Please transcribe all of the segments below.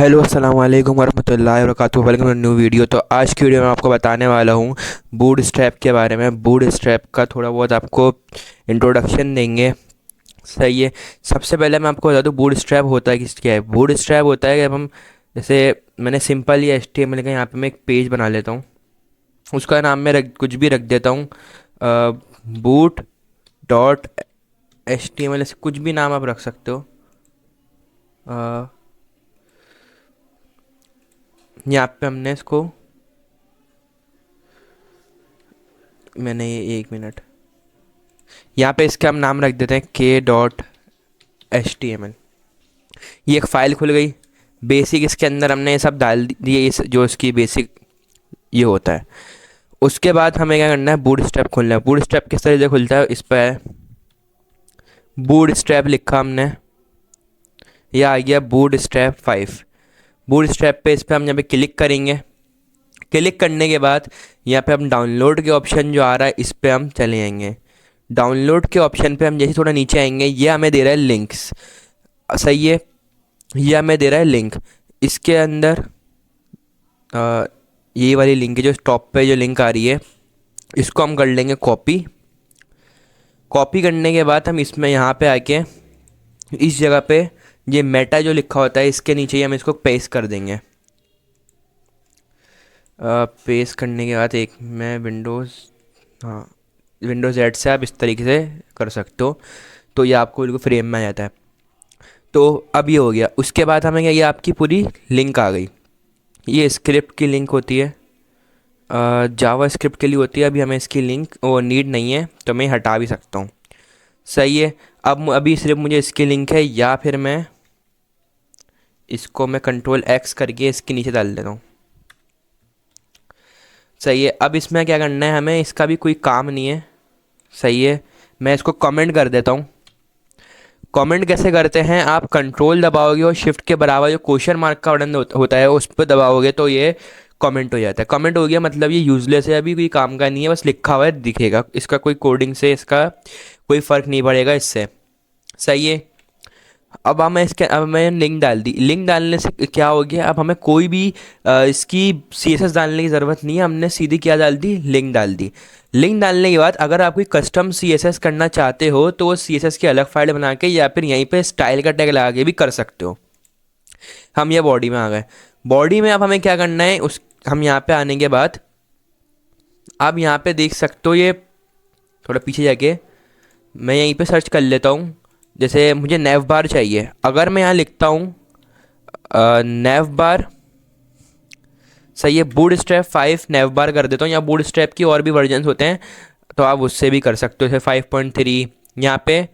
Hello अस्सलाम वालेकुम वरहमतुल्लाहि वबरकातुहू। Welcome to new video. तो आज की वीडियो में आपको बताने वाला हूँ बूट स्ट्रैप के बारे में। बूट स्ट्रैप का थोड़ा बहुत आपको इंट्रोडक्शन देंगे। सही है। सबसे पहले मैं आपको बता दूँ बूट स्ट्रैप होता है क्या है। बूट स्ट्रैप होता है कि अब हम जैसे मैंने सिंपल या HTML का यहाँ पे मैं एक पेज बना लेता हूँ। उसका नाम मैं कुछ भी रख देता हूँ, बूट डॉट HTML, ऐसे कुछ भी नाम आप रख सकते हो। यहाँ पे हमने इसको, मैंने ये 1 मिनट, यहाँ पे इसका हम नाम रख देते हैं k.html। ये एक फ़ाइल खुल गई। बेसिक इसके अंदर हमने ये सब डाल दिए, इस जो इसकी बेसिक ये होता है। उसके बाद हमें क्या करना है, बूट स्ट्रैप खोलना है। बूट स्ट्रैप किस तरह से खुलता है, इस पर है बूट स्ट्रैप लिखा हमने, यह आ गया बूट स्ट्रैप 5। बूट स्ट्रैप पे इस पर हम यहाँ पे क्लिक करेंगे। क्लिक करने के बाद यहाँ पे हम डाउनलोड के ऑप्शन जो आ रहा है इस पर हम चले जाएंगे। डाउनलोड के ऑप्शन पे हम जैसे थोड़ा नीचे आएंगे, ये हमें दे रहा है लिंक्स। सही है, ये हमें दे रहा है लिंक। इसके अंदर ये वाली लिंक है जो टॉप पे जो लिंक आ रही है, इसको हम कर लेंगे कॉपी। कॉपी करने के बाद हम इसमें यहाँ पे आके इस जगह पे ये मेटा जो लिखा होता है इसके नीचे ही हम इसको पेस्ट कर देंगे। पेस्ट करने के बाद एक मैं विंडोज़, हाँ, विंडोज़ 8 से आप इस तरीके से कर सकते हो, तो ये आपको बिल्कुल फ्रेम में आ जाता है। तो अब ये हो गया। उसके बाद हमें क्या, ये आपकी पूरी लिंक आ गई। ये स्क्रिप्ट की लिंक होती है, जावा स्क्रिप्ट के लिए होती है। अभी हमें इसकी लिंक वो नीड नहीं है, तो मैं हटा भी सकता हूँ। सही है। अब अभी सिर्फ मुझे इसकी लिंक है, या फिर मैं इसको मैं Ctrl+X करके इसके नीचे डाल देता हूँ। सही है। अब इसमें क्या करना है, हमें इसका भी कोई काम नहीं है। सही है। मैं इसको कमेंट कर देता हूँ। कमेंट कैसे करते हैं, आप कंट्रोल दबाओगे और शिफ्ट के बराबर जो क्वेश्चन मार्क का बटन होता है उस पर दबाओगे तो ये कमेंट हो जाता है। कमेंट हो गया मतलब ये यूजलेस है, अभी कोई काम का नहीं है, बस लिखा हुआ है दिखेगा। इसका कोई कोडिंग से इसका कोई फ़र्क नहीं पड़ेगा इससे। सही है। अब मैं लिंक डाल दी। लिंक डालने से क्या हो गया, अब हमें कोई भी इसकी CSS डालने की ज़रूरत नहीं है। हमने सीधी क्या डाल दी, लिंक डाल दी। लिंक डालने के बाद अगर आप कोई कस्टम CSS करना चाहते हो तो वो CSS की अलग फाइल बना के या फिर यहीं पे स्टाइल का टैग लगा के भी कर सकते हो। हम ये बॉडी में आ गए। बॉडी में अब हमें क्या करना है, उस हम यहाँ पे आने के बाद अब यहाँ पे देख सकते हो, ये थोड़ा पीछे जाके मैं यहीं पे सर्च कर लेता हूँ। जैसे मुझे नेव बार चाहिए, अगर मैं यहाँ लिखता हूँ नेव बार, सही है, बूट स्ट्रैप 5 नेव बार कर देता हूँ। या बूट स्ट्रैप की और भी वर्जन्स होते हैं तो आप उससे भी कर सकते हो, जैसे 5.3। यहाँ पे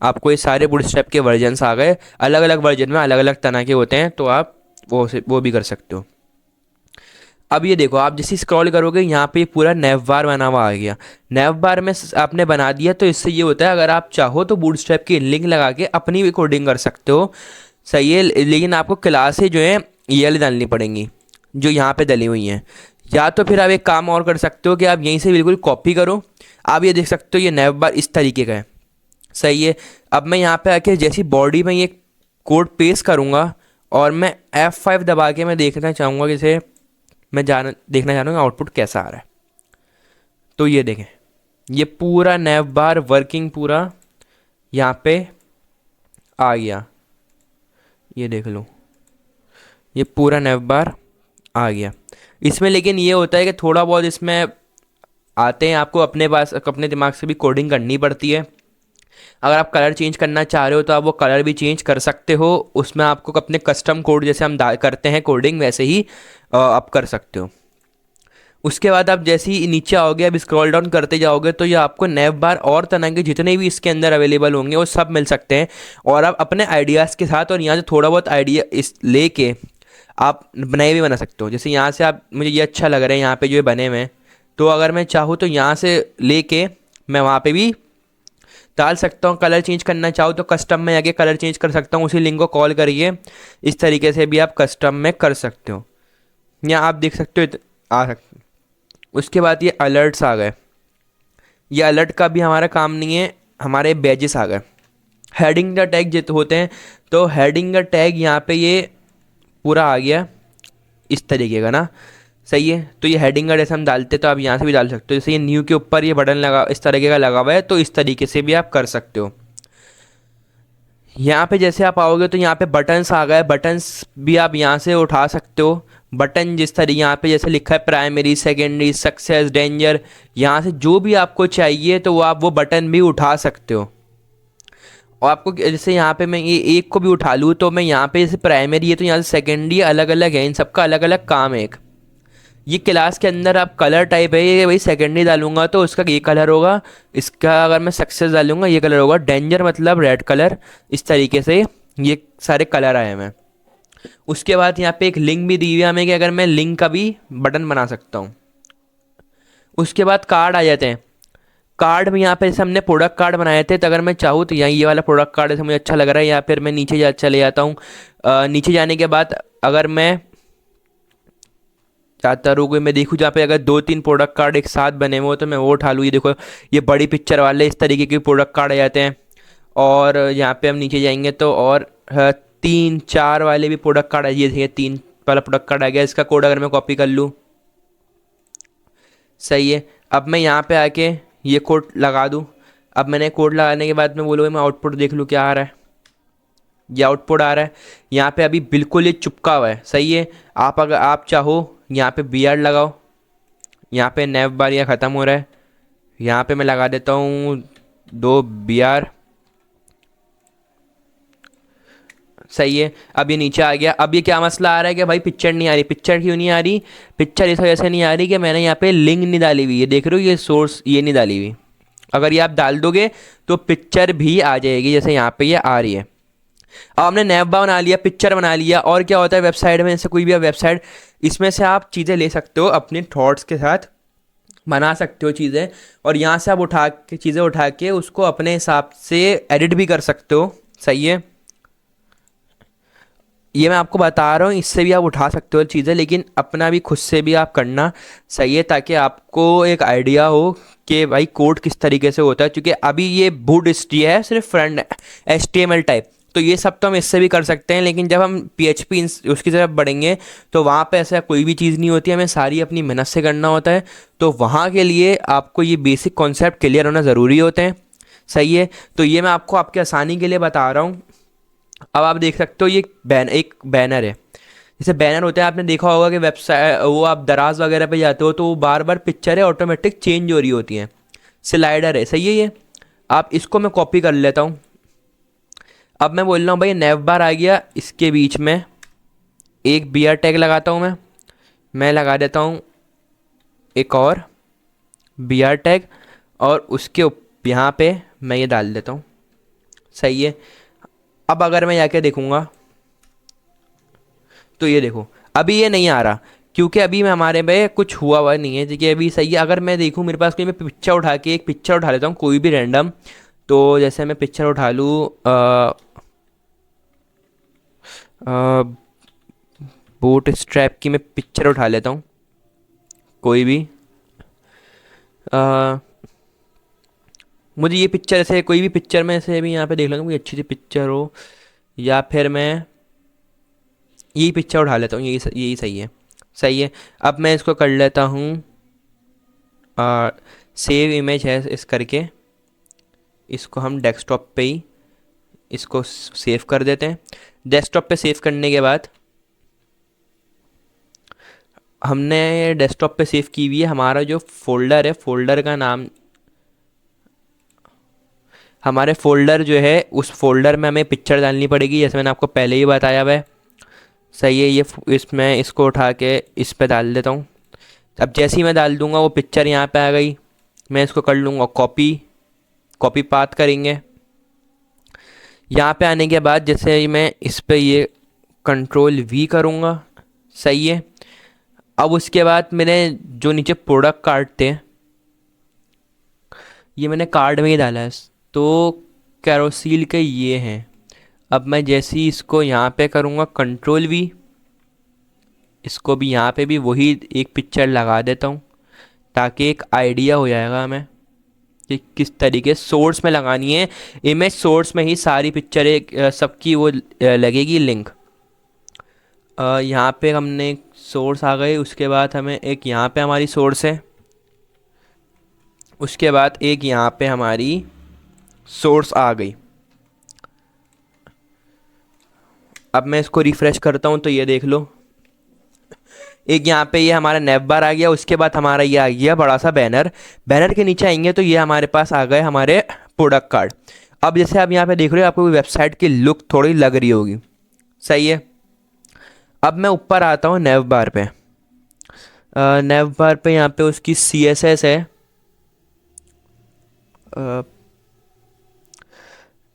आपको ये सारे बूट स्ट्रैप के वर्जन्स आ गए। अलग अलग वर्जन में अलग अलग तरह के होते हैं, तो आप वो भी कर सकते हो। अब ये देखो, आप जैसे स्क्रॉल करोगे यहाँ पे पूरा नेव बार बना हुआ आ गया। नेव बार में आपने बना दिया तो इससे ये होता है, अगर आप चाहो तो बूटस्ट्रैप की लिंक लगा के अपनी भी कोडिंग कर सकते हो। सही है। लेकिन आपको क्लासें जो है ये वाली डालनी पड़ेंगी जो यहाँ पे डली हुई हैं। या तो फिर आप एक काम और कर सकते हो कि आप यहीं से बिल्कुल कॉपी करो। आप ये देख सकते हो ये नेव बार इस तरीके का है। सही है। अब मैं यहाँ पे आके जैसी बॉडी में ये कोड पेस्ट करूँगा और मैं F5 दबा के मैं देखना चाहूँगा, जैसे मैं देखना चाह रहा हूँ आउटपुट कैसा आ रहा है। तो ये देखें, ये पूरा नेव बार वर्किंग पूरा यहाँ पे आ गया। ये देख लो, ये पूरा नेव बार आ गया इसमें। लेकिन ये होता है कि थोड़ा बहुत इसमें आते हैं, आपको अपने पास अपने दिमाग से भी कोडिंग करनी पड़ती है। अगर आप कलर चेंज करना चाह रहे हो तो आप वो कलर भी चेंज कर सकते हो। उसमें आपको अपने कस्टम कोड जैसे हम करते हैं कोडिंग, वैसे ही आप कर सकते हो। उसके बाद आप जैसे ही नीचे आओगे, अब स्क्रॉल डाउन करते जाओगे तो ये आपको नेव बार और तरह के जितने भी इसके अंदर अवेलेबल होंगे वो सब मिल सकते हैं। और आप अपने आइडियाज़ के साथ और यहाँ से थोड़ा बहुत आइडिया इस लेके आप नए भी बना सकते हो। जैसे यहाँ से आप, मुझे ये अच्छा लग रहा है यहाँ पे जो ये बने हुए हैं, तो अगर मैं चाहूँ तो यहाँ से लेके मैं वहाँ पे भी डाल सकता हूँ। कलर चेंज करना चाहो तो कस्टम में आके कलर चेंज कर सकता हूँ, उसी लिंक को कॉल करिए। इस तरीके से भी आप कस्टम में कर सकते हो। यहाँ आप देख सकते हो आ सकते। उसके बाद ये अलर्ट्स आ गए। ये अलर्ट का भी हमारा काम नहीं है, हमारे बैजेस आ गए। हेडिंग द टैग जित होते हैं, तो हेडिंग द टैग यहाँ पे ये पूरा आ गया इस तरीके का ना। सही है, तो ये हेडिंग का जैसे हम डालते तो आप यहाँ से भी डाल सकते हो। जैसे ये न्यू के ऊपर ये बटन लगा इस तरीके का लगा हुआ है, तो इस तरीके से भी आप कर सकते हो। यहाँ पे जैसे आप आओगे तो यहाँ पे बटन्स आ गए, बटन्स भी आप यहाँ से उठा सकते हो। बटन जिस तरीके यहाँ पे जैसे लिखा है प्राइमरी, सेकेंडरी, सक्सेस, डेंजर, यहाँ से जो भी आपको चाहिए तो वो आप वो बटन भी उठा सकते हो। और आपको जैसे यहाँ पे मैं ये एक को भी उठा लूँ तो मैं यहाँ पे जैसे प्राइमरी है तो यहाँ से सेकेंडरी अलग अलग है, इन सबका अलग अलग काम है। एक ये क्लास के अंदर आप कलर टाइप है, ये वही सेकेंडरी डालूंगा तो उसका ये कलर होगा, इसका अगर मैं सक्सेस डालूंगा ये कलर होगा, डेंजर मतलब रेड कलर। इस तरीके से ये सारे कलर आए हैं। उसके बाद यहाँ पे एक लिंक भी दी हुई है हमें कि अगर मैं लिंक का भी बटन बना सकता हूँ। उसके बाद कार्ड आ जाते हैं। कार्ड में यहाँ पे जैसे हमने प्रोडक्ट कार्ड बनाए थे, तो अगर मैं चाहूँ तो यहाँ ये वाला प्रोडक्ट कार्ड जैसे मुझे अच्छा लग रहा है, या फिर मैं नीचे चले जाता हूँ। नीचे जाने के बाद अगर मैं चाहता रहूँ मैं देखूँ जहाँ पे अगर 2-3 प्रोडक्ट कार्ड एक साथ बने हुए हो तो मैं वो उठा लूँ। ये देखो ये बड़ी पिक्चर वाले इस तरीके के प्रोडक्ट कार्ड आ जाते हैं। और यहाँ पे हम नीचे जाएंगे तो और 3-4 वाले भी प्रोडक्ट कार्ड आ ये 3 वाला प्रोडक्ट कार्ड आ गया। इसका कोड अगर मैं कॉपी कर लूँ, सही है। अब मैं यहाँ पे आके ये कोड लगा दूँ। अब मैंने कोड लगाने के बाद मैं बोलूँगा मैं आउटपुट देख लूँ क्या आ रहा है। ये आउटपुट आ रहा है। यहाँ पे अभी बिल्कुल ये चिपका हुआ है, सही है। आप अगर आप चाहो यहाँ पे बी आर लगाओ, यहाँ पे नेव बार या ख़त्म हो रहा है, यहाँ पे मैं लगा देता हूँ 2 बी आर, सही है। अब ये नीचे आ गया। अब ये क्या मसला आ रहा है कि भाई पिक्चर नहीं आ रही। पिक्चर क्यों नहीं आ रही? पिक्चर इस वजह से नहीं आ रही कि मैंने यहाँ पे लिंक नहीं डाली हुई, ये देख रहे हो ये सोर्स ये नहीं डाली हुई। अगर ये आप डाल दोगे तो पिक्चर भी आ जाएगी, जैसे यहाँ पे ये आ रही है। अब हमने नैव बना लिया, पिक्चर बना लिया, और क्या होता है वेबसाइट में, जैसे कोई भी वेबसाइट, इसमें से आप चीज़ें ले सकते हो अपने थॉट्स के साथ बना सकते हो चीज़ें, और यहाँ से आप उठा के चीज़ें उठा के उसको अपने हिसाब से एडिट भी कर सकते हो, सही है। ये मैं आपको बता रहा हूँ, इससे भी आप उठा सकते हो चीज़ें, लेकिन अपना भी खुद से भी आप करना, सही है, ताकि आपको एक आइडिया हो कि भाई कोड किस तरीके से होता है। क्योंकि अभी ये बूट स्ट्री है सिर्फ फ्रंट HTML टाइप, तो ये सब तो हम इससे भी कर सकते हैं, लेकिन जब हम PHP उसकी तरफ बढ़ेंगे तो वहाँ पे ऐसा कोई भी चीज़ नहीं होती, हमें सारी अपनी मेहनत से करना होता है। तो वहाँ के लिए आपको ये बेसिक कॉन्सेप्ट क्लियर होना ज़रूरी होते हैं, सही है। तो ये मैं आपको आपके आसानी के लिए बता रहा हूँ। अब आप देख सकते हो ये एक बैनर है। जैसे बैनर होता है, आपने देखा होगा कि वेबसाइट वो आप दराज वगैरह पे जाते हो तो बार बार पिक्चरें ऑटोमेटिक चेंज हो रही होती हैं। स्लाइडर है, सही है। ये आप इसको मैं कॉपी कर लेता हूँ। अब मैं बोल रहा हूँ भाई नेव बार आ गया, इसके बीच में एक BR टैग लगाता हूँ मैं लगा देता हूँ एक और BR टैग, और उसके यहाँ पे मैं ये डाल देता हूँ, सही है। अब अगर मैं जाके देखूँगा तो ये देखो अभी ये नहीं आ रहा, क्योंकि अभी मैं हमारे में कुछ हुआ नहीं है, देखिए अभी सही है। अगर मैं देखूँ मेरे पास कोई, मैं पिक्चर उठा के एक पिक्चर उठा लेता हूँ कोई भी रैंडम, तो जैसे मैं पिक्चर उठा लूँ बूट स्ट्रैप की मैं पिक्चर उठा लेता हूँ कोई भी। अ, मुझे ये पिक्चर ऐसे कोई भी पिक्चर में से भी यहाँ पे देख लूँगा कोई अच्छी सी पिक्चर हो, या फिर मैं यही पिक्चर उठा लेता हूँ, यही सही है, सही है। अब मैं इसको कर लेता हूँ सेव इमेज है इस करके, इसको हम डेस्कटॉप पे ही इसको सेव कर देते हैं। डेस्कटॉप पे सेव करने के बाद हमने डेस्कटॉप पे सेव की हुई है, हमारा जो फोल्डर है, फोल्डर का नाम, हमारे फोल्डर जो है उस फोल्डर में हमें पिक्चर डालनी पड़ेगी, जैसे मैंने आपको पहले ही बताया हुआ है, सही है। ये इसमें इसको उठा के इस पे डाल देता हूँ। अब जैसे ही मैं डाल दूँगा वो पिक्चर यहाँ पे आ गई। मैं इसको कर लूँगा कॉपी पाथ करेंगे। यहाँ पे आने के बाद जैसे मैं इस पे ये Ctrl+V करूँगा, सही है। अब उसके बाद मैंने जो नीचे प्रोडक्ट कार्ड थे ये मैंने कार्ड में ही डाला है, तो कैरोसील के ये हैं। अब मैं जैसे ही इसको यहाँ पे करूँगा Ctrl+V, इसको भी यहाँ पे भी वही एक पिक्चर लगा देता हूँ, ताकि एक आइडिया हो जाएगा हमें कि किस तरीके सोर्स में लगानी है। इमेज सोर्स में ही सारी पिक्चरें सबकी वो लगेगी लिंक। यहाँ पे हमने एक सोर्स आ गई, उसके बाद हमें एक यहाँ पे हमारी सोर्स है, उसके बाद एक यहाँ पे हमारी सोर्स आ गई। अब मैं इसको रिफ़्रेश करता हूँ तो ये देख लो, एक यहाँ पे ये हमारा नेव बार आ गया, उसके बाद हमारा ये आ गया बड़ा सा बैनर। बैनर के नीचे आएंगे तो ये हमारे पास आ गए हमारे प्रोडक्ट कार्ड। अब जैसे आप यहाँ पे देख रहे हो, आपको वेबसाइट की लुक थोड़ी लग रही होगी, सही है। अब मैं ऊपर आता हूँ नेव बार पे। नेव बार पे यहाँ पे उसकी CSS है,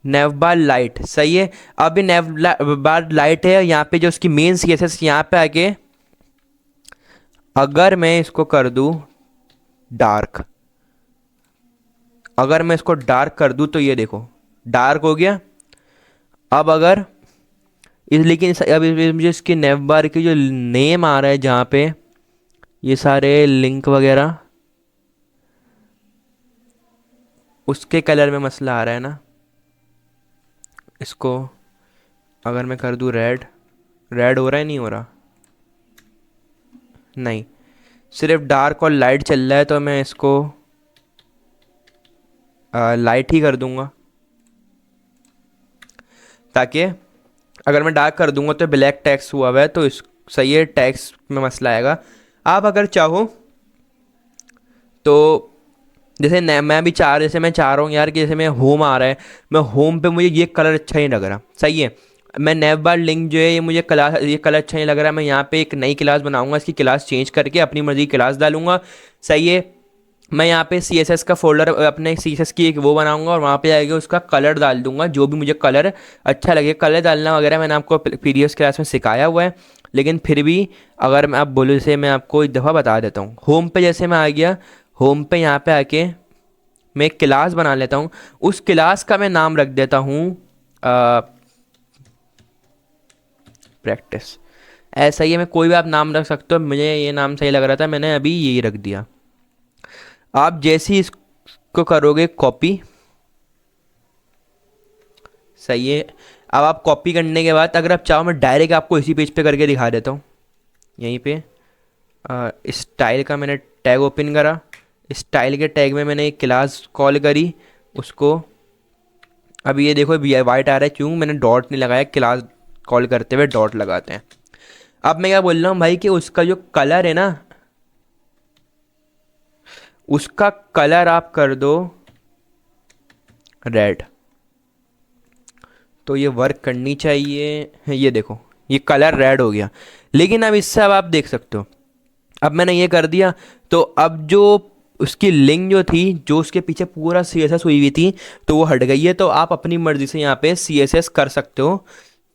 नेव बार लाइट, सही है। अब ये बार लाइट है, यहाँ पे जो उसकी मेन CSS यहाँ पे आके अगर मैं इसको कर दूँ डार्क, अगर मैं इसको डार्क कर दूँ तो ये देखो डार्क हो गया। अब अगर लेकिन अब मुझे इसकी नेव बार की जो नेम आ रहा है जहाँ पे ये सारे लिंक वगैरह, उसके कलर में मसला आ रहा है ना। इसको अगर मैं कर दूँ रेड, रेड हो रहा है, नहीं हो रहा, नहीं, सिर्फ डार्क और लाइट चल रहा है, तो मैं इसको लाइट ही कर दूंगा, ताकि अगर मैं डार्क कर दूंगा तो ब्लैक टेक्स्ट हुआ हुआ है तो इस सही है, टेक्स्ट में मसला आएगा। आप अगर चाहो तो जैसे मैं भी जैसे मैं चाह रहा हूँ यार कि जैसे मैं होम आ रहा है, मैं होम पे मुझे ये कलर अच्छा नहीं लग रहा, सही है। मैं नेव बार लिंक जो है ये मुझे क्लास ये कलर अच्छा नहीं लग रहा, मैं यहाँ पे एक नई क्लास बनाऊंगा, इसकी क्लास चेंज करके अपनी मर्जी की क्लास डालूंगा, सही है। मैं यहाँ पे CSS का फोल्डर अपने CSS की एक वो बनाऊंगा और वहाँ पे जाएगा उसका कलर डाल दूंगा, जो भी मुझे कलर अच्छा लगे। कलर डालना वगैरह मैंने आपको प्रीवियस क्लास में सिखाया हुआ है, लेकिन फिर भी अगर मैं आप बोलो जैसे मैं आपको एक दफ़ा बता देता हूँ। होम पे जैसे मैं आ गया, होम पे यहाँ पे आके मैं एक क्लास बना लेता हूँ, उस क्लास का मैं नाम रख देता हूँ प्रैक्टिस। ऐसा ही है, मैं कोई भी आप नाम रख सकते हो, मुझे ये नाम सही लग रहा था, मैंने अभी यही रख दिया। आप जैसे ही इसको करोगे कॉपी, सही है। अब आप कॉपी करने के बाद अगर आप चाहो मैं डायरेक्ट आपको इसी पेज पे करके दिखा देता हूँ। यहीं पे स्टाइल का मैंने टैग ओपन करा, स्टाइल के टैग में मैंने एक क्लास कॉल करी उसको। अभी ये देखो वाइट आ रहा है, क्यों? मैंने डॉट नहीं लगाया, क्लास कॉल करते हुए डॉट लगाते हैं। अब मैं क्या बोल रहा हूँ भाई कि उसका जो कलर है ना, उसका कलर आप कर दो रेड, तो ये वर्क करनी चाहिए। ये देखो ये कलर रेड हो गया। लेकिन अब इससे अब आप देख सकते हो, अब मैंने ये कर दिया तो अब जो उसकी लिंक जो थी, जो उसके पीछे पूरा CSS हुई हुई थी, तो वो हट गई है। तो आप अपनी मर्ज़ी से यहाँ पे CSS कर सकते हो,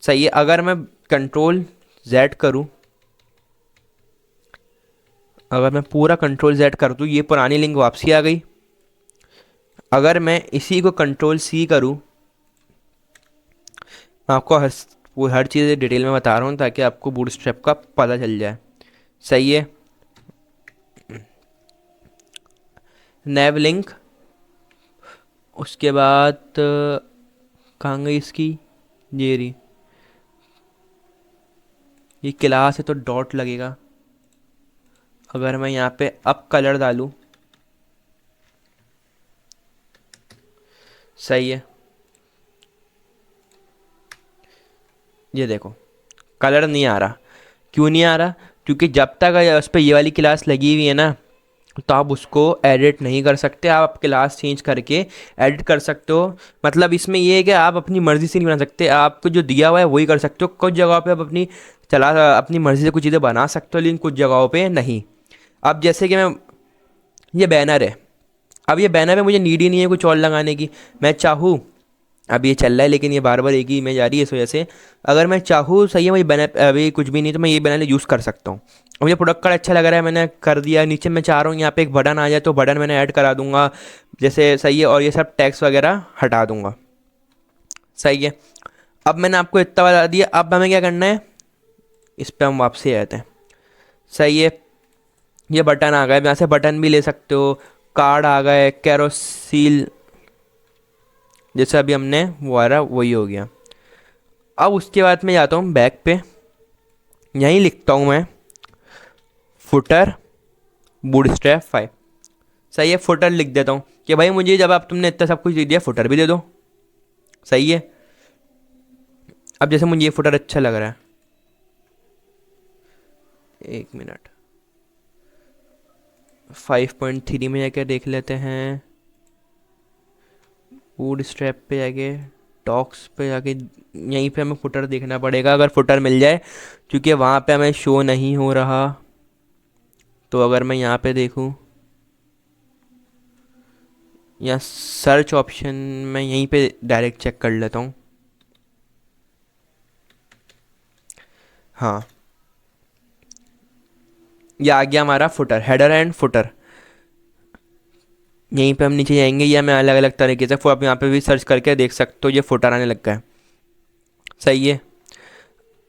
सही है। अगर मैं Ctrl Z करूँ, अगर मैं पूरा Ctrl Z कर दूँ, ये पुरानी लिंक वापसी आ गई। अगर मैं इसी को Ctrl+C करूँ, मैं आपको वो हर चीज़ डिटेल में बता रहा हूँ ताकि आपको बूटस्ट्रैप का पता चल जाए, सही है। नेव लिंक, उसके बाद कहाँ गई इसकी, ये रही, ये क्लास है तो डॉट लगेगा। अगर मैं यहाँ पे अब कलर डालूँ, सही है, ये देखो कलर नहीं आ रहा। क्यों नहीं आ रहा? क्योंकि जब तक उस पर ये वाली क्लास लगी हुई है ना, तो आप उसको एडिट नहीं कर सकते। आप क्लास चेंज करके एडिट कर सकते हो। मतलब इसमें ये है कि आप अपनी मर्ज़ी से नहीं बना सकते, आपको जो दिया हुआ है वही कर सकते हो। कुछ जगहों पे आप अपनी मर्ज़ी से कुछ चीज़ें बना सकते हो, लेकिन कुछ जगहों पे नहीं। अब जैसे कि मैं, ये बैनर है, अब ये बैनर में मुझे नीड ही नहीं है कुछ और लगाने की। मैं चाहूँ, अब ये चल रहा है लेकिन ये बार बार एक ही इमेज आ रही है, इस वजह से अगर मैं चाहूँ, सही है, मैं ये बैनर अभी कुछ भी नहीं तो मैं ये बैनर यूज़ कर सकता हूँ। और मुझे प्रोडक्ट कार्ड अच्छा लग रहा है, मैंने कर दिया। नीचे मैं चाह रहा हूँ यहाँ पे एक बटन आ जाए तो बटन मैंने ऐड करा दूंगा, जैसे, सही है। और ये सब टैक्स वगैरह हटा दूंगा, सही है। अब मैंने आपको इतना बता दिया, अब हमें क्या करना है, इस पर हम वापसी आते हैं, सही है। ये बटन आ गए, यहाँ से बटन भी ले सकते हो, कार्ड आ गए, कैरोसील जैसे अभी हमने वो आ रहा वही हो गया। अब उसके बाद मैं जाता हूँ बैक पे, यहीं लिखता हूँ मैं, फुटर बूटस्ट्रैप 5। सही है, फुटर लिख देता हूँ कि भाई मुझे जब आप तुमने इतना सब कुछ दे दिया, फुटर भी दे दो। सही है। अब जैसे मुझे ये फुटर अच्छा लग रहा है, एक मिनट, 5.3 में जाके देख लेते हैं, बूट स्ट्रैप पे जाके, टॉक्स पे जाके, यहीं पे हमें फुटर देखना पड़ेगा अगर फुटर मिल जाए, क्योंकि वहाँ पे हमें शो नहीं हो रहा। तो अगर मैं यहाँ पे देखूँ, या सर्च ऑप्शन में यहीं पे डायरेक्ट चेक कर लेता हूँ। हाँ, ये आ गया हमारा फुटर, हेडर एंड फुटर। यहीं पे हम नीचे जाएंगे, या मैं अलग अलग तरीके से आप यहाँ पे भी सर्च करके देख सकते हो, ये फुटर आने लग गया है। सही है।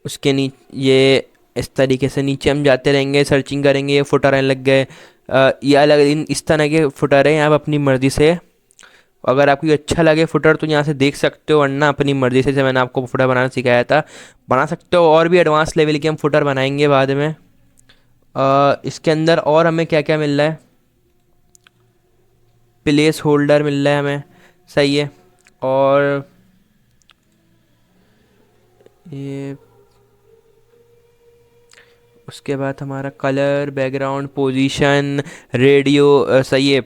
उसके नीचे ये इस तरीके से नीचे हम जाते रहेंगे, सर्चिंग करेंगे, ये फुटर आने लग गए। ये अलग इस तरह के फुटर हैं, आप अपनी मर्ज़ी से, अगर आपको ये अच्छा लगे फुटर तो यहाँ से देख सकते हो, वरना अपनी मर्ज़ी से, जैसे मैंने आपको फुटर बनाना सिखाया था, बना सकते हो। और भी एडवांस लेवल के हम फुटर बनाएंगे बाद में। इसके अंदर और हमें क्या क्या मिल रहा है, प्लेस होल्डर मिल रहा है हमें। सही है। और ये उसके बाद हमारा कलर, बैकग्राउंड, पोजीशन, रेडियो, सही है,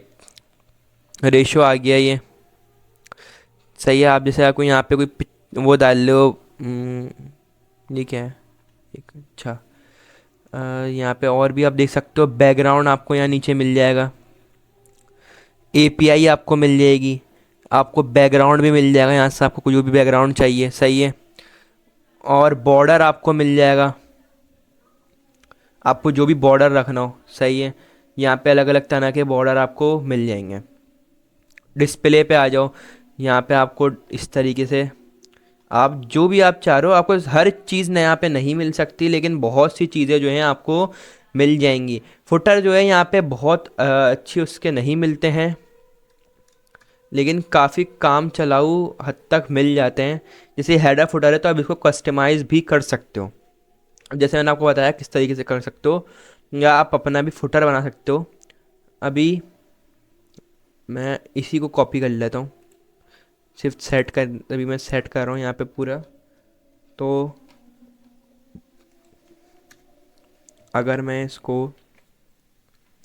रेशो आ गया ये। सही है। आप जैसे आपको यहाँ पे कोई वो डाल लो, ये क्या है, एक, अच्छा, यहाँ पे और भी आप देख सकते हो, बैकग्राउंड आपको यहाँ नीचे मिल जाएगा, एपीआई आपको मिल जाएगी, आपको बैकग्राउंड भी मिल जाएगा यहाँ से, आपको जो भी बैकग्राउंड चाहिए। सही है। और बॉर्डर आपको मिल जाएगा, आपको जो भी बॉर्डर रखना हो। सही है। यहाँ पे अलग अलग तरह के बॉर्डर आपको मिल जाएंगे। डिस्प्ले पे आ जाओ, यहाँ पे आपको इस तरीके से, आप जो भी आप चाह रहे हो, आपको हर चीज़ न यहाँ पे नहीं मिल सकती, लेकिन बहुत सी चीज़ें जो हैं आपको मिल जाएंगी। फुटर जो है यहाँ पे बहुत अच्छी उसके नहीं मिलते हैं, लेकिन काफ़ी काम चलाऊ हद तक मिल जाते हैं। जैसे हेडर फुटर है तो आप इसको कस्टमाइज़ भी कर सकते हो, जैसे मैंने आपको बताया किस तरीके से कर सकते हो, या आप अपना भी फुटर बना सकते हो। अभी मैं इसी को कॉपी कर लेता हूँ, सिर्फ सेट कर, अभी मैं सेट कर रहा हूँ यहाँ पे पूरा। तो अगर मैं इसको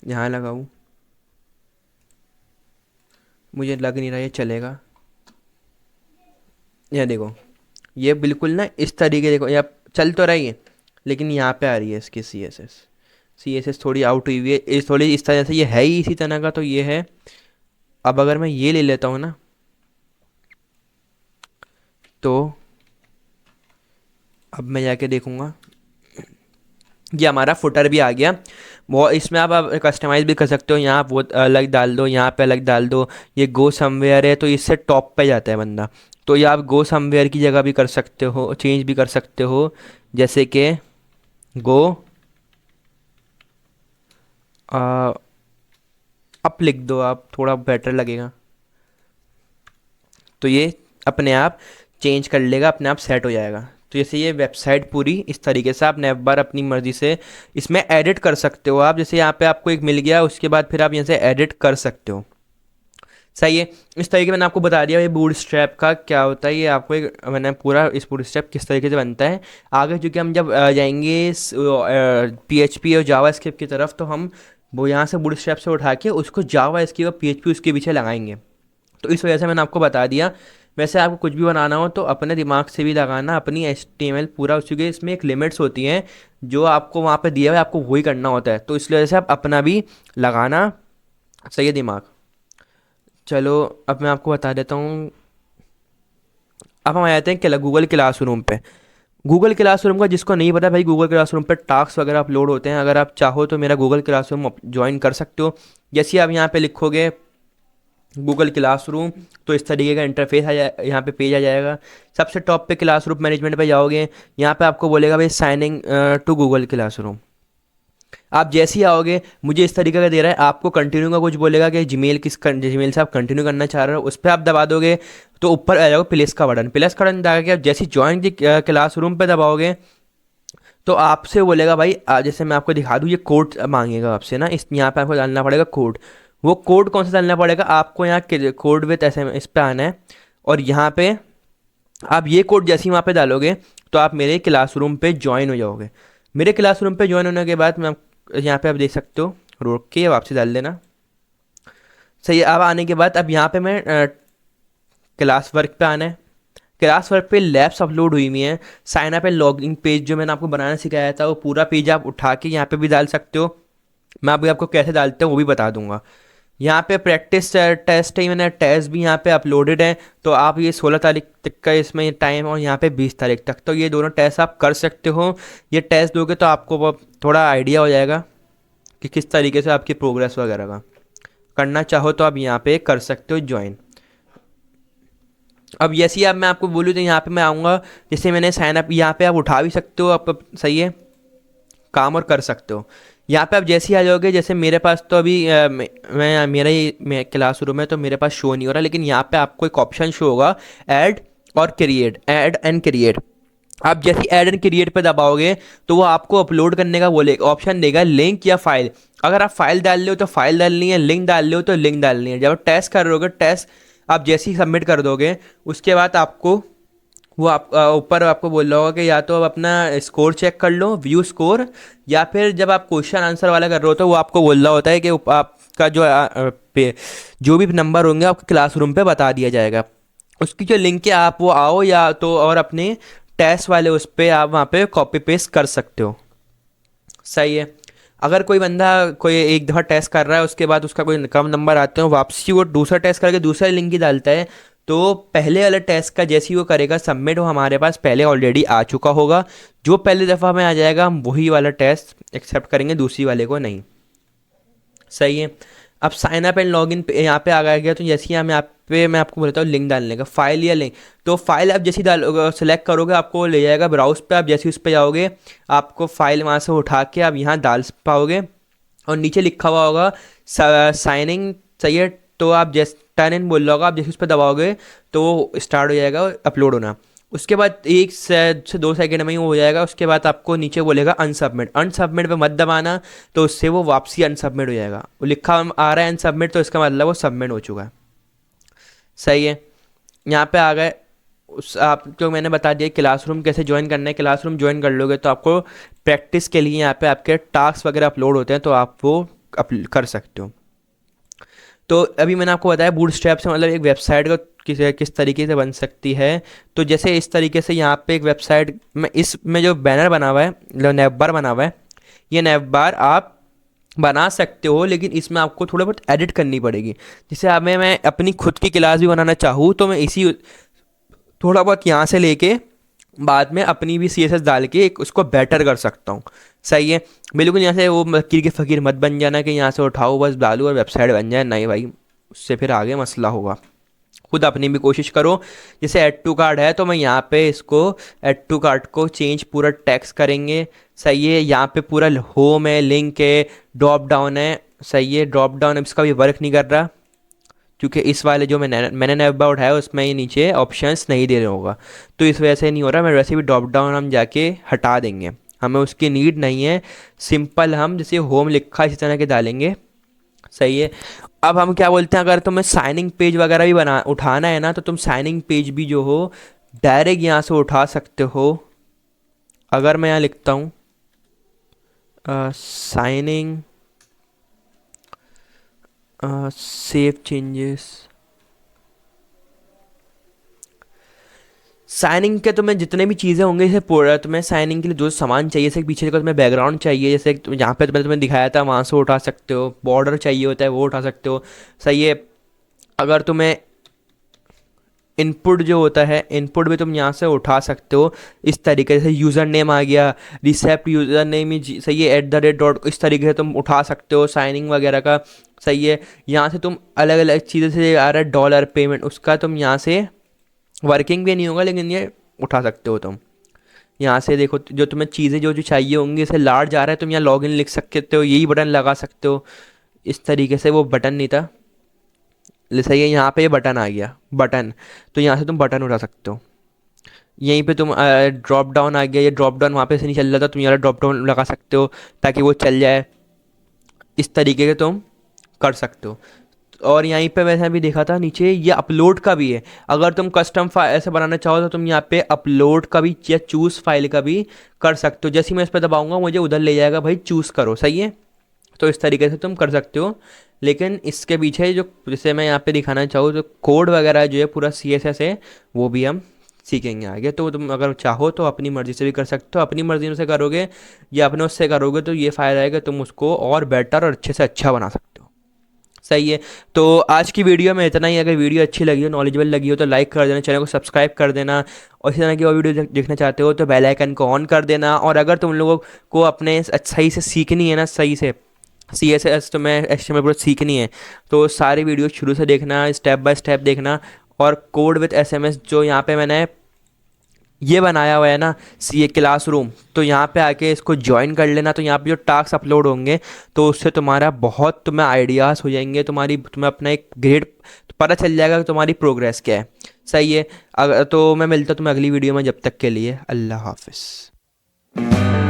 यहाँ लगाऊँ, मुझे लग नहीं रहा ये चलेगा। यह देखो, ये बिल्कुल ना इस तरीके, देखो ये चल तो रही है, लेकिन यहाँ पे आ रही है इसकी सी एस एस थोड़ी आउट हुई हुई है, इस थोड़ी इस तरह से, ये है ही इसी तरह का, तो ये है। अब अगर मैं ये ले लेता हूँ ना, तो अब मैं जाके देखूँगा, ये हमारा फुटर भी आ गया। वो इसमें आप कस्टमाइज़ भी कर सकते हो, यहाँ आप वो अलग डाल दो, यहाँ पे अलग डाल दो। ये गो समवेयर है तो इससे टॉप पे जाता है बंदा, तो ये आप गो समवेयर की जगह भी कर सकते हो, चेंज भी कर सकते हो। जैसे कि गो अप लिख दो आप, थोड़ा बेटर लगेगा, तो ये अपने आप चेंज कर लेगा, अपने आप सेट हो जाएगा। तो जैसे ये वेबसाइट पूरी इस तरीके से आप एक बार अपनी मर्ज़ी से इसमें एडिट कर सकते हो आप, जैसे यहाँ पे आपको एक मिल गया, उसके बाद फिर आप यहाँ से एडिट कर सकते हो। सही है। इस तरीके मैंने आपको बता दिया ये बूट स्ट्रैप का क्या होता है, ये आपको एक मैंने पूरा इस बूट स्ट्रैप किस तरीके से बनता है। आगे चूँकि हम जब जाएंगे पीएचपी और जावा स्क्रिप्ट की तरफ, तो हम वो यहाँ से बूट स्ट्रैप से उठा के उसको जावा स्क्रिप्ट और पीएचपी उसके पीछे लगाएंगे। तो इस वजह से मैंने आपको बता दिया। वैसे आपको कुछ भी बनाना हो तो अपने दिमाग से भी लगाना, अपनी HTML पूरा, क्योंकि इसमें एक लिमिट्स होती हैं जो आपको वहाँ पे दिया हुआ है, आपको वही करना होता है, तो इसलिए वजह से आप अपना भी लगाना। सही है दिमाग। चलो अब मैं आपको बता देता हूँ। अब हम आ जाते हैं गूगल क्लासरूम पे। गूगल क्लासरूम का जिसको नहीं पता भाई, गूगल क्लासरूम पे टास्क वगैरह अपलोड होते हैं, अगर आप चाहो तो मेरा गूगल क्लासरूम ज्वाइन कर सकते हो। जैसे ही आप यहाँ पे लिखोगे गूगल क्लासरूम, तो इस तरीके का इंटरफेस आ जाए, यहाँ पे पेज आ जाएगा। सबसे टॉप पे क्लासरूम मैनेजमेंट पे जाओगे, यहाँ पे आपको बोलेगा भाई साइनिंग टू गूगल क्लासरूम। आप जैसे ही आओगे, मुझे इस तरीके का दे रहा है, आपको कंटिन्यू का कुछ बोलेगा कि जीमेल से आप कंटिन्यू करना चाह रहे हो, उस पर आप दबा दोगे तो ऊपर आ जाओगे प्लेस का बटन, प्लेस का बटन दबा के आप जैसे ही ज्वाइन दी क्लासरूम पे दबाओगे, तो आपसे बोलेगा भाई जैसे मैं आपको दिखा दूँ, ये कोड मांगेगा आपसे ना, इस यहाँ पे आपको डालना पड़ेगा कोड। वो कोड कौन सा डालना पड़ेगा आपको, यहाँ कोड विथ एस इस पे आना है, और यहाँ पे आप ये कोड जैसे ही वहाँ पे डालोगे तो आप मेरे क्लासरूम पे ज्वाइन हो जाओगे। मेरे क्लासरूम पे ज्वाइन होने के बाद मैं यहाँ पे आप देख सकते हो, रोक के वापसी डाल देना। सही है। अब आने के बाद अब यहाँ पे मैं क्लास वर्क पे आना है। क्लास वर्क पे लैब्स अपलोड हुई हुई हैं। Sign up and login page जो मैंने आपको बनाना सिखाया था, वो पूरा पेज आप उठा के यहाँ पे भी डाल सकते हो। मैं अभी आपको कैसे डालते हैं वो भी बता दूंगा। यहाँ पे प्रैक्टिस टेस्ट है, मैंने टेस्ट भी यहाँ पे अपलोडेड है। तो आप ये 16 तारीख तक का इसमें टाइम, और यहाँ पे 20 तारीख तक, तो ये दोनों टेस्ट आप कर सकते हो। ये टेस्ट दोगे तो आपको वो थोड़ा आइडिया हो जाएगा कि किस तरीके से आपकी प्रोग्रेस वगैरह का करना चाहो तो आप यहाँ पे कर सकते हो ज्वाइन। अब जैसे ही अब मैं आपको बोलूँ तो यहाँ पे मैं आऊँगा, जैसे मैंने साइन अप यहाँ पे आप उठा भी सकते हो आप, सही है, काम और कर सकते हो। यहाँ पे आप जैसे ही आ जाओगे, जैसे मेरे पास तो अभी मैं मेरा ही मैं क्लासरूम है तो मेरे पास शो नहीं हो रहा, लेकिन यहाँ पे आपको एक ऑप्शन शो होगा, ऐड और क्रिएट, ऐड एंड क्रिएट। आप जैसे ऐड एंड क्रिएट पे दबाओगे तो वो आपको अपलोड करने का बोले ऑप्शन देगा, लिंक या फाइल। अगर आप फाइल डाल रहे हो तो फाइल डालनी है, लिंक डाल रहे हो तो लिंक डालनी है। जब आप टेस्ट कर रहे होगे, टेस्ट आप जैसे ही सबमिट कर दोगे, उसके बाद आपको वो आप ऊपर आपको बोल रहा होगा कि या तो आप अपना स्कोर चेक कर लो, व्यू स्कोर, या फिर जब आप क्वेश्चन आंसर वाला कर रहे हो तो वो आपको बोल रहा होता है कि आपका जो भी नंबर होंगे आपको क्लासरूम पे बता दिया जाएगा। उसकी जो लिंक है आप वो आओ, या तो और अपने टेस्ट वाले उस पर आप वहाँ पे कॉपी पेस्ट कर सकते हो। सही है। अगर कोई बंदा कोई एक दफ़ा टेस्ट कर रहा है, उसके बाद उसका कोई कम नंबर आते हैं, वापसी वो दूसरा टेस्ट करके दूसरा लिंक ही डालता है, तो पहले वाले टेस्ट का जैसे ही वो करेगा सबमिट, वो हमारे पास पहले ऑलरेडी आ चुका होगा। जो पहली दफ़ा में आ जाएगा हम वही वाला टेस्ट एक्सेप्ट करेंगे, दूसरी वाले को नहीं। सही है। अब साइन अप एंड लॉगिन पे यहाँ पे आ गया, तो जैसे ही हम यहाँ पे मैं आपको बोलता हूँ लिंक डालने का, फाइल या लिंक। तो फाइल आप जैसे ही डाल सेलेक्ट करोगे आपको ले जाएगा ब्राउज पे। आप जैसे ही उस पर जाओगे आपको फाइल वहाँ से उठा के आप यहाँ डाल पाओगे, और नीचे लिखा हुआ होगा साइनिंग। सही है। तो आप जैसे टर्न इन बोल रहा होगा, आप जैसे उस पर दबाओगे तो वो स्टार्ट हो जाएगा अपलोड होना। उसके बाद 1 से 2 सेकंड में ही वो हो जाएगा। उसके बाद आपको नीचे बोलेगा अनसबमिट, अनसबमिट पे मत दबाना, तो उससे वो वापसी अनसबमिट हो जाएगा। वो लिखा आ रहा है अनसबमिट, तो इसका मतलब वो सबमिट हो चुका है। सही है। यहाँ पे आ गए उस आप जो मैंने बता दिया क्लासरूम कैसे ज्वाइन करना है। क्लासरूम ज्वाइन कर लोगे तो आपको प्रैक्टिस के लिए यहाँ पे आपके टास्क वगैरह अपलोड होते हैं, तो आप वो कर सकते हो। तो अभी मैंने आपको बताया बूटस्ट्रैप से मतलब एक वेबसाइट का किस तरीके से बन सकती है। तो जैसे इस तरीके से यहाँ पे एक वेबसाइट में इसमें जो बैनर बना हुआ है, जो नैव बार बना हुआ है, ये नैव बार आप बना सकते हो, लेकिन इसमें आपको थोड़ा बहुत एडिट करनी पड़ेगी। जैसे अब मैं अपनी खुद की क्लास भी बनाना चाहूँ तो मैं इसी थोड़ा बहुत यहाँ से लेके बाद में अपनी भी CSS डाल के एक उसको बेटर कर सकता हूँ। सही है। बिल्कुल यहाँ से वो मकीर के फ़कीर मत बन जाना कि यहाँ से उठाओ बस डालू और वेबसाइट बन जाए, नहीं भाई, उससे फिर आगे मसला होगा। खुद अपनी भी कोशिश करो। जैसे ऐड टू कार्ड है तो मैं यहाँ पे इसको ऐड टू कार्ड को चेंज पूरा टेक्स्ट करेंगे। सही है। यहाँ पे पूरा होम है, लिंक है, ड्रॉप डाउन है। सही है। ड्रॉप डाउन अब इसका भी वर्क नहीं कर रहा, क्योंकि इस वाले जो मैंने नैव उठाया उसमें ये नीचे ऑप्शंस नहीं दे रहा होगा, तो इस वजह से नहीं हो रहा। मैं वैसे भी ड्रॉप डाउन हम जाके हटा देंगे, हमें उसकी नीड नहीं है। सिंपल हम जैसे होम लिखा इसी तरह के डालेंगे। सही है। अब हम क्या बोलते हैं, अगर तुम्हें साइनिंग पेज वगैरह भी बना उठाना है ना, तो तुम साइनिंग पेज भी जो हो डायरेक्ट यहाँ से उठा सकते हो। अगर मैं यहाँ लिखता हूँ साइनिंग सेव चेंजेस, साइनिंग के तुम्हें जितने भी चीज़ें होंगे जैसे तुम्हें साइनिंग के लिए जो सामान चाहिए, जैसे पीछे का तुम्हें बैकग्राउंड चाहिए, जैसे यहाँ पे तुम्हें दिखाया था वहाँ से उठा सकते हो। बॉर्डर चाहिए होता है वो उठा सकते हो। सही है। अगर तुम्हें इनपुट जो होता है, इनपुट भी तुम यहाँ से उठा सकते हो इस तरीके से। यूज़र नेम आ गया, रिसेप्ट यूज़र नेम ही सही है, @, इस तरीके से तुम उठा सकते हो साइनिंग वगैरह का। सही है। यहाँ से तुम अलग अलग चीज़ें से आ रहा है डॉलर पेमेंट, उसका तुम यहाँ से वर्किंग भी नहीं होगा, लेकिन ये उठा सकते हो तुम। यहाँ से देखो जो तुम्हें चीज़ें जो जो चाहिए होंगी, जैसे लार्ज आ रहा है तुम यहाँ लॉगिन लिख सकते हो, यही बटन लगा सकते हो। इस तरीके से वो बटन नहीं था, सही है। यहाँ पे ये बटन आ गया, बटन, तो यहाँ से तुम बटन उठा सकते हो। यहीं पे तुम ड्रॉप डाउन आ गया, ये ड्रॉप डाउन वहाँ पे से नहीं चल रहा था, तुम यहाँ ड्रॉप डाउन लगा सकते हो ताकि वो चल जाए। इस तरीके के तुम कर सकते हो। और यहीं पे वैसे भी देखा था नीचे ये अपलोड का भी है। अगर तुम कस्टम फाइल ऐसे बनाना चाहो तो तुम यहाँ पे अपलोड का भी या चूज़ फाइल का भी कर सकते हो। जैसे ही मैं इस पर दबाऊंगा मुझे उधर ले जाएगा, भाई चूज़ करो, सही है। तो इस तरीके से तुम कर सकते हो। लेकिन इसके पीछे जो, जैसे मैं यहाँ पे दिखाना चाहूँ तो कोड वगैरह जो है पूरा CSS है, वो भी हम सीखेंगे आगे। तो तुम अगर चाहो तो अपनी मर्ज़ी से भी कर सकते हो, अपनी मर्ज़ी से करोगे या अपने उससे करोगे तो ये फ़ायदा है कि तुम उसको और बेटर और अच्छे से अच्छा बना सकते हो। सही है। तो आज की वीडियो में इतना ही। अगर वीडियो अच्छी लगी हो, नॉलेजेबल लगी हो तो लाइक कर देना, चैनल को सब्सक्राइब कर देना, और इसी तरह की और वीडियो देखना चाहते हो तो बेल आइकन को ऑन कर देना। और अगर तुम लोगों को अपने सही से सीखनी है ना, सही से CSS तो मैं HTML पूरा सीखनी है, तो सारी वीडियो शुरू से देखना, स्टेप बाय स्टेप देखना। और कोड विथ SMS जो यहाँ पे मैंने ये बनाया हुआ है ना, CA क्लासरूम, तो यहाँ पे आके इसको ज्वाइन कर लेना। तो यहाँ पे जो टास्क अपलोड होंगे तो उससे तुम्हारा बहुत तुम्हें आइडियाज़ हो जाएंगे, तुम्हें अपना एक ग्रेड पता चल जाएगा कि तुम्हारी प्रोग्रेस क्या है। सही है। अगर तो मैं मिलता तुम्हें अगली वीडियो में, जब तक के लिए अल्लाह हाफिज़।